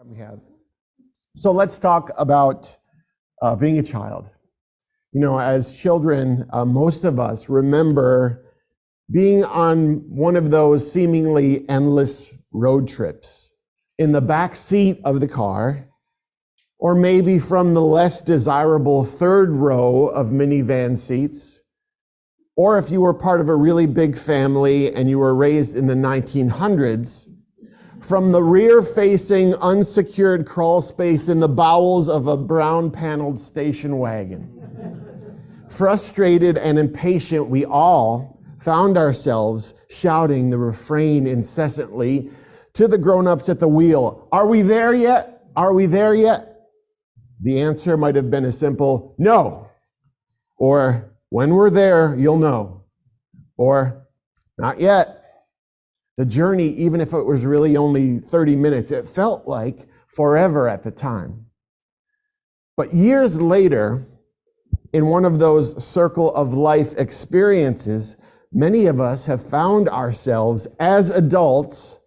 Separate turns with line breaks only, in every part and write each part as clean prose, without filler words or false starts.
We have. So let's talk about being a child. You know, as children, most of us remember being on one of those seemingly endless road trips in the back seat of the car, or maybe from the less desirable third row of minivan seats, or if you were part of a really big family and you were raised in the 1900s, from the rear-facing unsecured crawl space in the bowels of a brown-paneled station wagon. Frustrated and impatient, we all found ourselves shouting the refrain incessantly to the grown-ups at the wheel. Are we there yet? Are we there yet? The answer might have been a simple no, or when we're there, you'll know, or not yet. The journey, even if it was really only 30 minutes, it felt like forever at the time. But years later, in one of those circle of life experiences, many of us have found ourselves as adults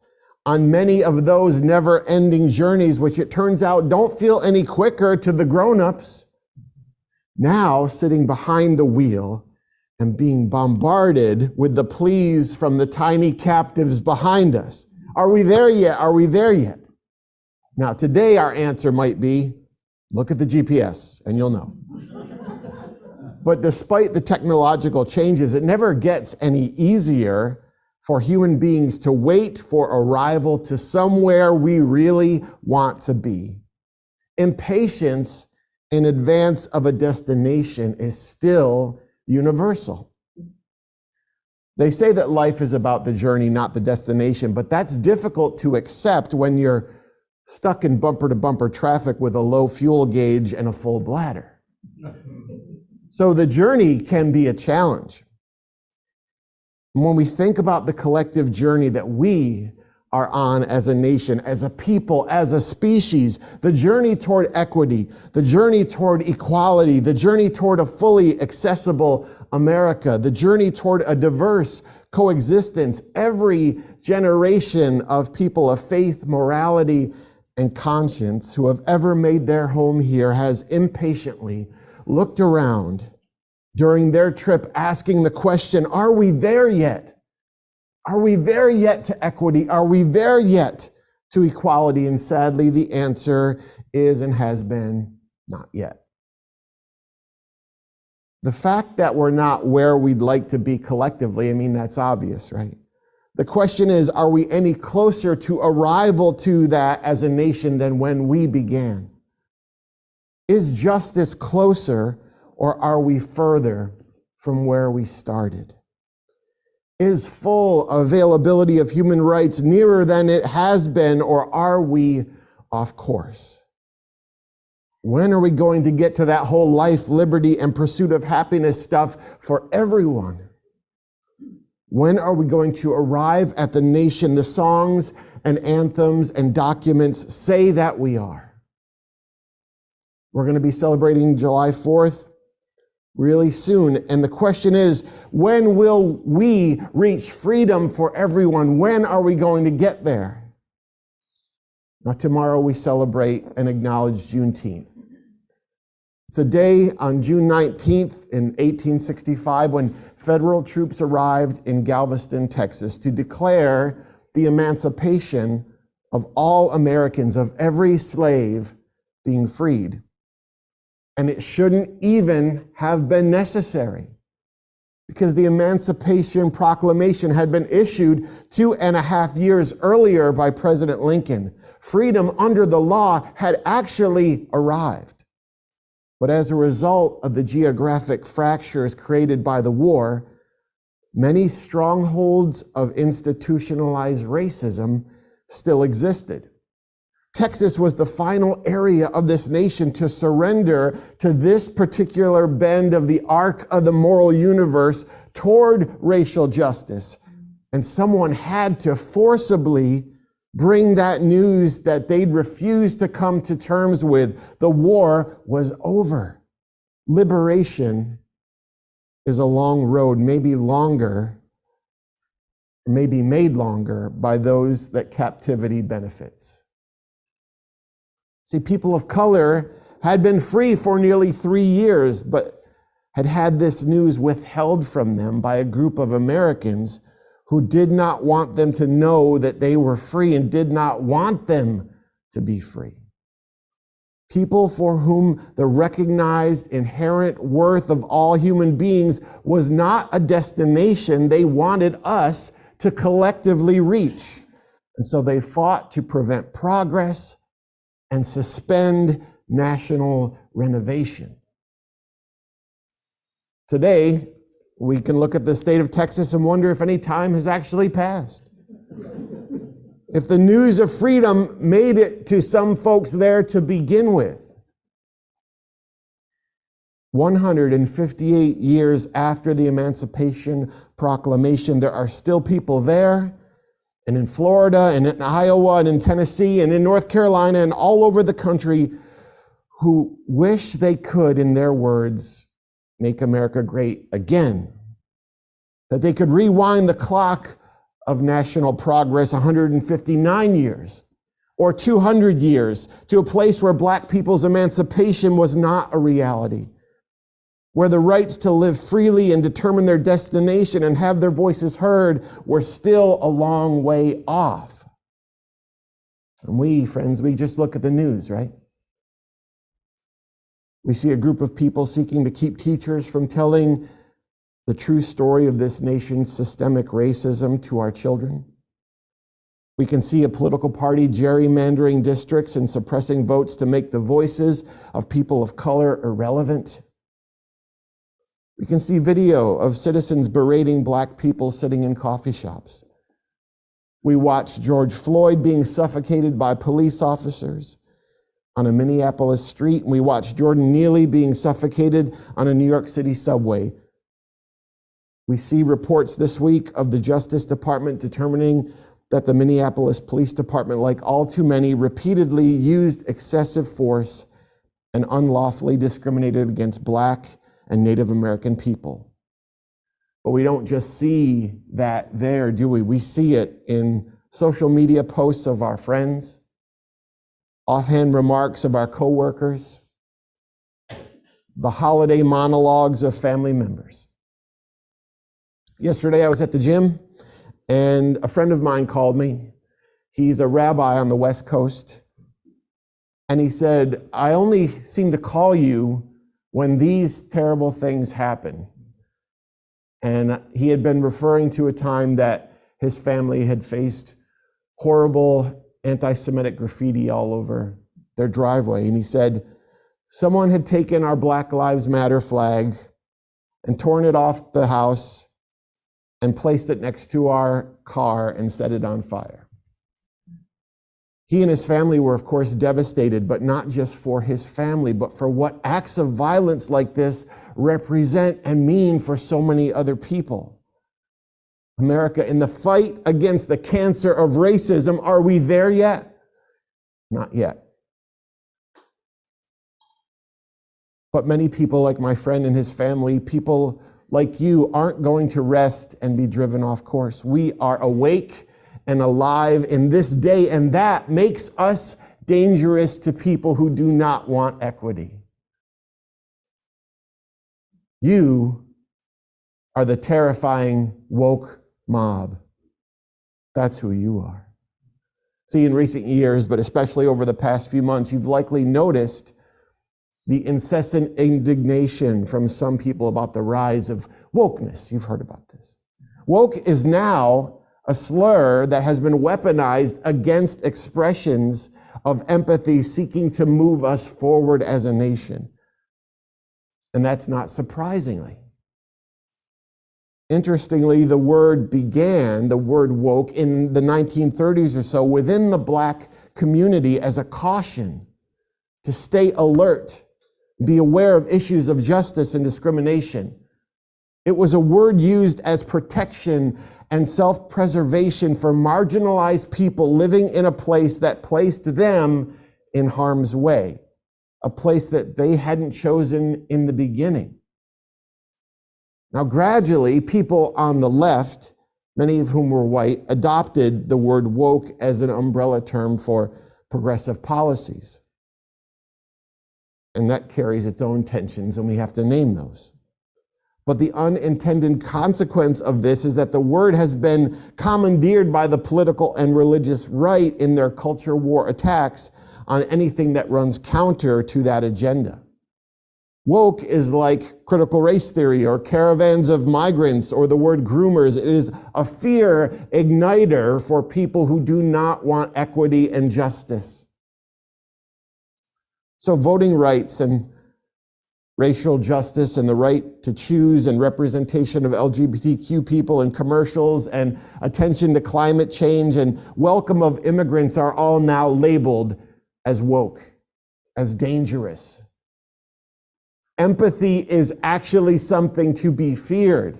on many of those never-ending journeys, which it turns out don't feel any quicker to the grown-ups. Now, sitting behind the wheel and being bombarded with the pleas from the tiny captives behind us. Are we there yet? Are we there yet? Now, today our answer might be, look at the GPS and you'll know. But despite the technological changes, it never gets any easier for human beings to wait for arrival to somewhere we really want to be. Impatience in advance of a destination is still universal. They say that life is about the journey, not the destination, but that's difficult to accept when you're stuck in bumper-to-bumper traffic with a low fuel gauge and a full bladder. So the journey can be a challenge. And when we think about the collective journey that we are on as a nation, as a people, as a species, the journey toward equity, the journey toward equality, the journey toward a fully accessible America, the journey toward a diverse coexistence, every generation of people of faith, morality, and conscience who have ever made their home here has impatiently looked around during their trip asking the question, are we there yet? Are we there yet to equity? Are we there yet to equality? And sadly, the answer is and has been not yet. The fact that we're not where we'd like to be collectively, I mean, that's obvious, right? The question is, are we any closer to arrival to that as a nation than when we began? Is justice closer, or are we further from where we started? Is full availability of human rights nearer than it has been, or are we off course? When are we going to get to that whole life, liberty, and pursuit of happiness stuff for everyone? When are we going to arrive at the nation the songs and anthems and documents say that we are? We're going to be celebrating July 4th really soon. And the question is, when will we reach freedom for everyone? When are we going to get there? Now, tomorrow we celebrate and acknowledge Juneteenth. It's a day on June 19th in 1865 when federal troops arrived in Galveston, Texas to declare the emancipation of all Americans, of every slave being freed. And it shouldn't even have been necessary because the Emancipation Proclamation had been issued 2.5 years earlier by President Lincoln. Freedom under the law had actually arrived. But as a result of the geographic fractures created by the war, many strongholds of institutionalized racism still existed. Texas was the final area of this nation to surrender to this particular bend of the arc of the moral universe toward racial justice. And someone had to forcibly bring that news that they'd refused to come to terms with. The war was over. Liberation is a long road, maybe longer, maybe made longer by those that captivity benefits. See, people of color had been free for nearly 3 years, but had had this news withheld from them by a group of Americans who did not want them to know that they were free and did not want them to be free. People for whom the recognized inherent worth of all human beings was not a destination they wanted us to collectively reach. And so they fought to prevent progress and suspend national renovation. Today, we can look at the state of Texas and wonder if any time has actually passed. If the news of freedom made it to some folks there to begin with. 158 years after the Emancipation Proclamation, there are still people there, and in Florida, and in Iowa, and in Tennessee, and in North Carolina, and all over the country, who wish they could, in their words, make America great again. That they could rewind the clock of national progress 159 years or 200 years to a place where Black people's emancipation was not a reality, where the rights to live freely and determine their destination and have their voices heard were still a long way off. And we, friends, we just look at the news, right? We see a group of people seeking to keep teachers from telling the true story of this nation's systemic racism to our children. We can see a political party gerrymandering districts and suppressing votes to make the voices of people of color irrelevant. We can see video of citizens berating Black people sitting in coffee shops. We watched George Floyd being suffocated by police officers on a Minneapolis street, and we watched Jordan Neely being suffocated on a New York City subway. We see reports this week of the Justice Department determining that the Minneapolis Police Department, like all too many, repeatedly used excessive force and unlawfully discriminated against Black and Native American people. But we don't just see that there, do we? We see it in social media posts of our friends, offhand remarks of our coworkers, the holiday monologues of family members. Yesterday I was at the gym and a friend of mine called me. He's a rabbi on the West Coast. And he said, I only seem to call you when these terrible things happen. And he had been referring to a time that his family had faced horrible anti-Semitic graffiti all over their driveway. And he said, someone had taken our Black Lives Matter flag and torn it off the house and placed it next to our car and set it on fire. He and his family were, of course, devastated, but not just for his family, but for what acts of violence like this represent and mean for so many other people. America, in the fight against the cancer of racism, are we there yet? Not yet. But many people, like my friend and his family, people like you, aren't going to rest and be driven off course. We are awake and alive in this day, and that makes us dangerous to people who do not want equity. You are the terrifying woke mob. That's who you are. See, in recent years, but especially over the past few months, you've likely noticed the incessant indignation from some people about the rise of wokeness. You've heard about this. Woke is now a slur that has been weaponized against expressions of empathy seeking to move us forward as a nation. And that's not surprisingly. Interestingly, the word woke, in the 1930s or so within the Black community as a caution to stay alert, be aware of issues of justice and discrimination. It was a word used as protection and self-preservation for marginalized people living in a place that placed them in harm's way, a place that they hadn't chosen in the beginning. Now, gradually, people on the left, many of whom were white, adopted the word woke as an umbrella term for progressive policies. And that carries its own tensions, and we have to name those. But the unintended consequence of this is that the word has been commandeered by the political and religious right in their culture war attacks on anything that runs counter to that agenda. Woke is like critical race theory or caravans of migrants or the word groomers. It is a fear igniter for people who do not want equity and justice. So voting rights and racial justice and the right to choose and representation of LGBTQ people in commercials and attention to climate change and welcome of immigrants are all now labeled as woke, as dangerous. Empathy is actually something to be feared.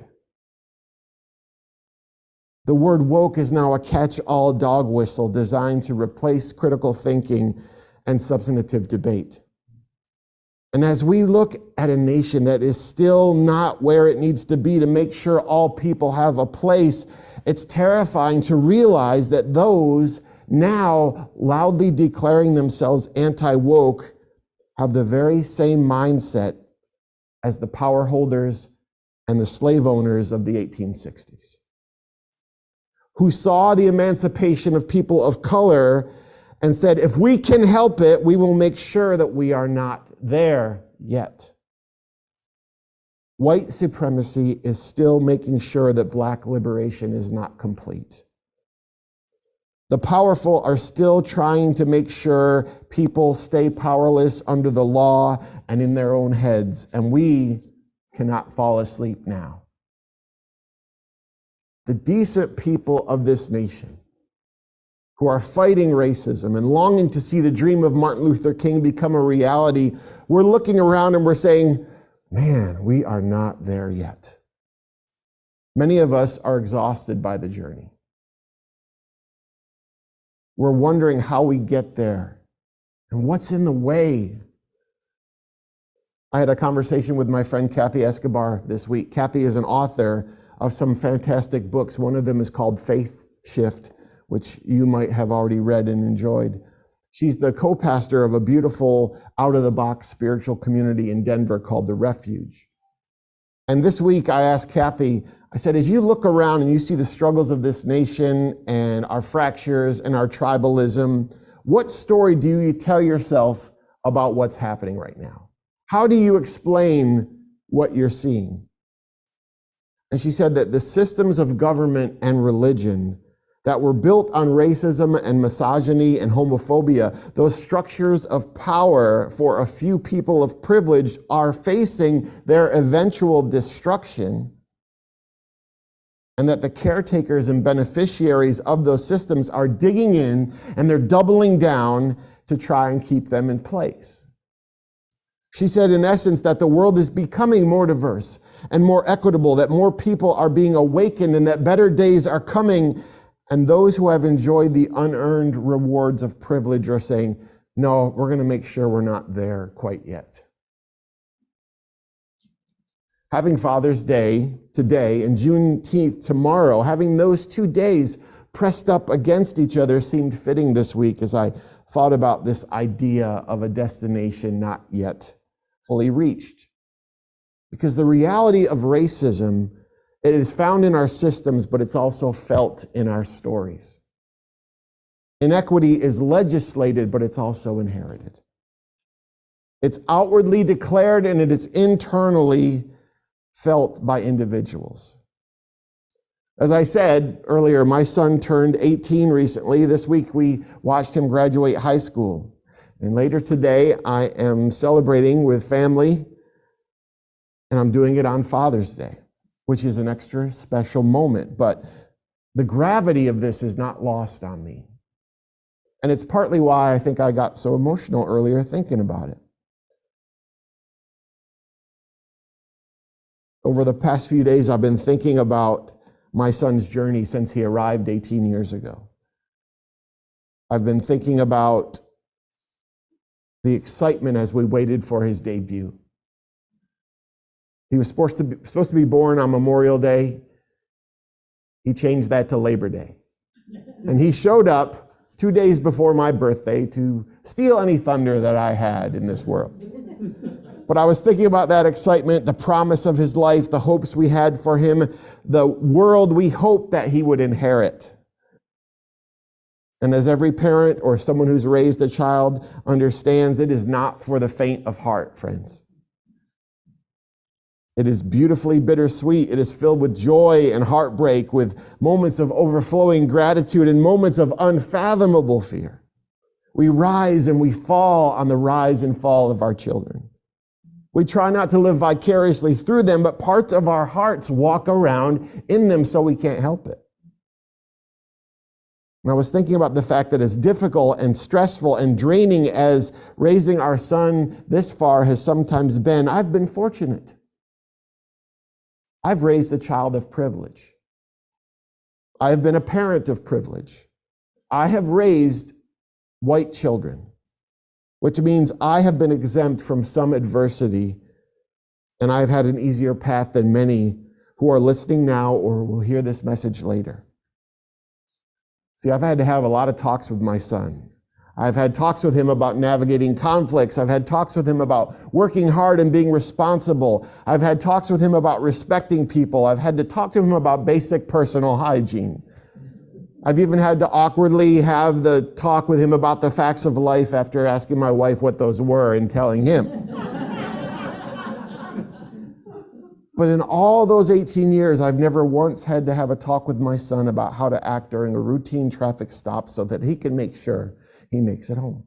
The word woke is now a catch-all dog whistle designed to replace critical thinking and substantive debate. And as we look at a nation that is still not where it needs to be to make sure all people have a place, it's terrifying to realize that those now loudly declaring themselves anti-woke have the very same mindset as the power holders and the slave owners of the 1860s, who saw the emancipation of people of color and said, if we can help it, we will make sure that we are not there yet. White supremacy is still making sure that black liberation is not complete. The powerful are still trying to make sure people stay powerless under the law and in their own heads, and we cannot fall asleep now. The decent people of this nation who are fighting racism and longing to see the dream of Martin Luther King become a reality, we're looking around and we're saying, man, we are not there yet. Many of us are exhausted by the journey. We're wondering how we get there and what's in the way. I had a conversation with my friend Kathy Escobar this week. Kathy is an author of some fantastic books. One of them is called Faith Shift, which you might have already read and enjoyed. She's the co-pastor of a beautiful out-of-the-box spiritual community in Denver called The Refuge. And this week I asked Kathy, I said, as you look around and you see the struggles of this nation and our fractures and our tribalism, what story do you tell yourself about what's happening right now? How do you explain what you're seeing? And she said that the systems of government and religion that were built on racism and misogyny and homophobia, those structures of power for a few people of privilege are facing their eventual destruction, and that the caretakers and beneficiaries of those systems are digging in and they're doubling down to try and keep them in place. She said, in essence, that the world is becoming more diverse and more equitable, that more people are being awakened and that better days are coming. And those who have enjoyed the unearned rewards of privilege are saying, no, we're going to make sure we're not there quite yet. Having Father's Day today and Juneteenth tomorrow, having those 2 days pressed up against each other seemed fitting this week as I thought about this idea of a destination not yet fully reached. Because the reality of racism, it is found in our systems, but it's also felt in our stories. Inequity is legislated, but it's also inherited. It's outwardly declared and it is internally felt by individuals. As I said earlier, my son turned 18 recently. This week we watched him graduate high school. And later today I am celebrating with family, and I'm doing it on Father's Day, which is an extra special moment. But the gravity of this is not lost on me. And it's partly why I think I got so emotional earlier thinking about it. Over the past few days, I've been thinking about my son's journey since he arrived 18 years ago. I've been thinking about the excitement as we waited for his debut. He was supposed to be born on Memorial Day. He changed that to Labor Day. And he showed up 2 days before my birthday to steal any thunder that I had in this world. But I was thinking about that excitement, the promise of his life, the hopes we had for him, the world we hoped that he would inherit. And as every parent or someone who's raised a child understands, it is not for the faint of heart, friends. It is beautifully bittersweet. It is filled with joy and heartbreak, with moments of overflowing gratitude and moments of unfathomable fear. We rise and we fall on the rise and fall of our children. We try not to live vicariously through them, but parts of our hearts walk around in them so we can't help it. And I was thinking about the fact that as difficult and stressful and draining as raising our son this far has sometimes been, I've been fortunate. I've raised a child of privilege. I have been a parent of privilege. I have raised white children, which means I have been exempt from some adversity, and I've had an easier path than many who are listening now or will hear this message later. See, I've had to have a lot of talks with my son. I've had talks with him about navigating conflicts. I've had talks with him about working hard and being responsible. I've had talks with him about respecting people. I've had to talk to him about basic personal hygiene. I've even had to awkwardly have the talk with him about the facts of life after asking my wife what those were and telling him. But in all those 18 years, I've never once had to have a talk with my son about how to act during a routine traffic stop so that he can make sure he makes it home.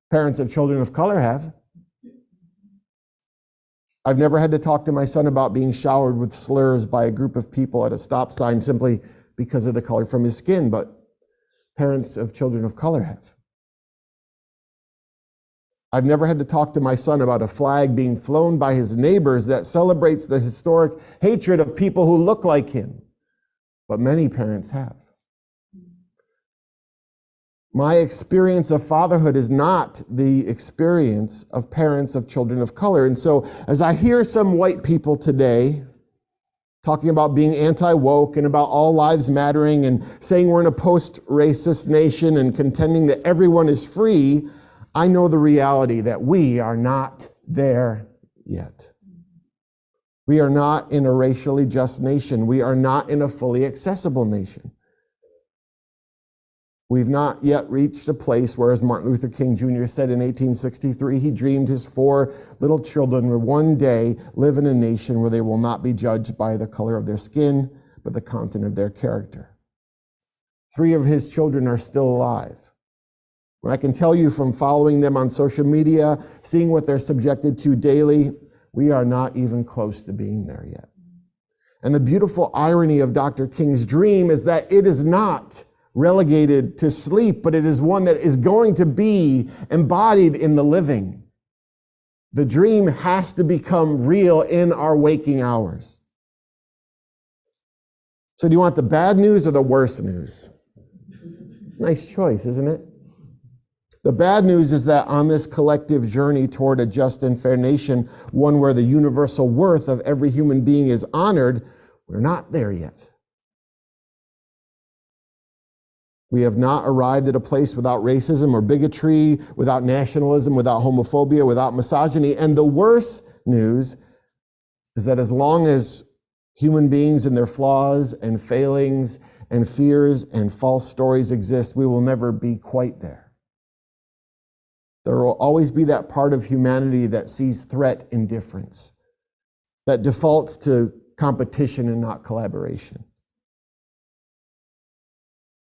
Parents of children of color have. I've never had to talk to my son about being showered with slurs by a group of people at a stop sign simply because of the color from his skin, but parents of children of color have. I've never had to talk to my son about a flag being flown by his neighbors that celebrates the historic hatred of people who look like him, but many parents have. My experience of fatherhood is not the experience of parents of children of color. And so as I hear some white people today talking about being anti-woke and about all lives mattering and saying we're in a post-racist nation and contending that everyone is free, I know the reality that we are not there yet. We are not in a racially just nation. We are not in a fully accessible nation. We've not yet reached a place where, as Martin Luther King Jr. said in 1863, he dreamed his 4 little children would one day live in a nation where they will not be judged by the color of their skin, but the content of their character. 3 of his children are still alive. And I can tell you from following them on social media, seeing what they're subjected to daily, we are not even close to being there yet. And the beautiful irony of Dr. King's dream is that it is not relegated to sleep, but it is one that is going to be embodied in the living. The dream has to become real in our waking hours. So do you want the bad news or the worst news? Nice choice, isn't it? The bad news is that on this collective journey toward a just and fair nation, one where the universal worth of every human being is honored, we're not there yet. We have not arrived at a place without racism or bigotry, without nationalism, without homophobia, without misogyny. And the worst news is that as long as human beings and their flaws and failings and fears and false stories exist, we will never be quite there. There will always be that part of humanity that sees threat in difference, that defaults to competition and not collaboration.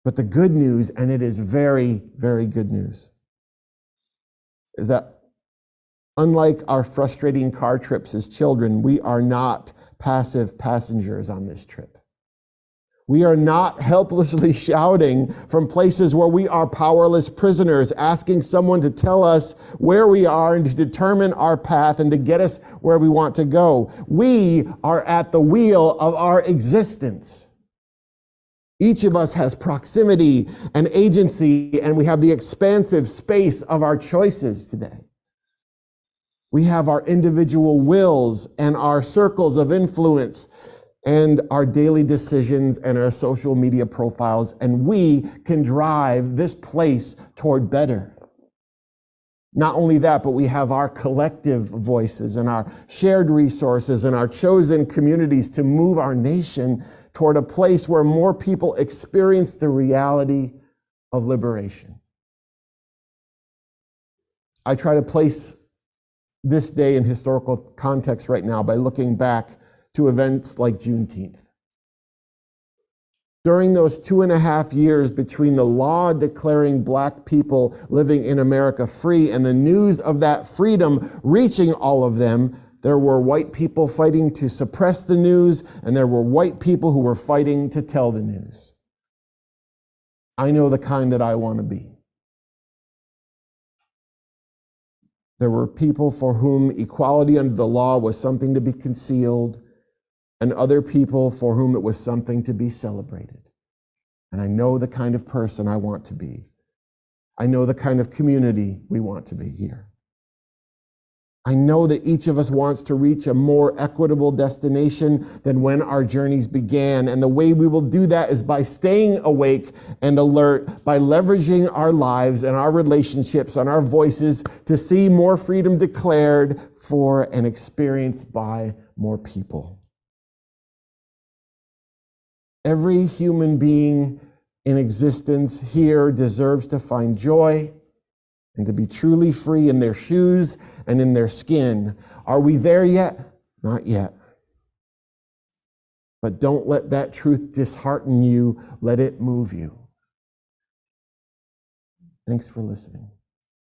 But the good news, and it is very, very good news, is that unlike our frustrating car trips as children, we are not passive passengers on this trip. We are not helplessly shouting from places where we are powerless prisoners, asking someone to tell us where we are and to determine our path and to get us where we want to go. We are at the wheel of our existence. Each of us has proximity and agency, and we have the expansive space of our choices today. We have our individual wills and our circles of influence and our daily decisions and our social media profiles, and we can drive this place toward better. Not only that, but we have our collective voices and our shared resources and our chosen communities to move our nation toward a place where more people experience the reality of liberation. I try to place this day in historical context right now by looking back to events like Juneteenth. During those 2.5 years between the law declaring Black people living in America free and the news of that freedom reaching all of them, there were white people fighting to suppress the news, and there were white people who were fighting to tell the news. I know the kind that I want to be. There were people for whom equality under the law was something to be concealed, and other people for whom it was something to be celebrated. And I know the kind of person I want to be. I know the kind of community we want to be here. I know that each of us wants to reach a more equitable destination than when our journeys began. And the way we will do that is by staying awake and alert, by leveraging our lives and our relationships and our voices to see more freedom declared for and experienced by more people. Every human being in existence here deserves to find joy and to be truly free in their shoes and in their skin. Are we there yet? Not yet. But don't let that truth dishearten you. Let it move you. Thanks for listening.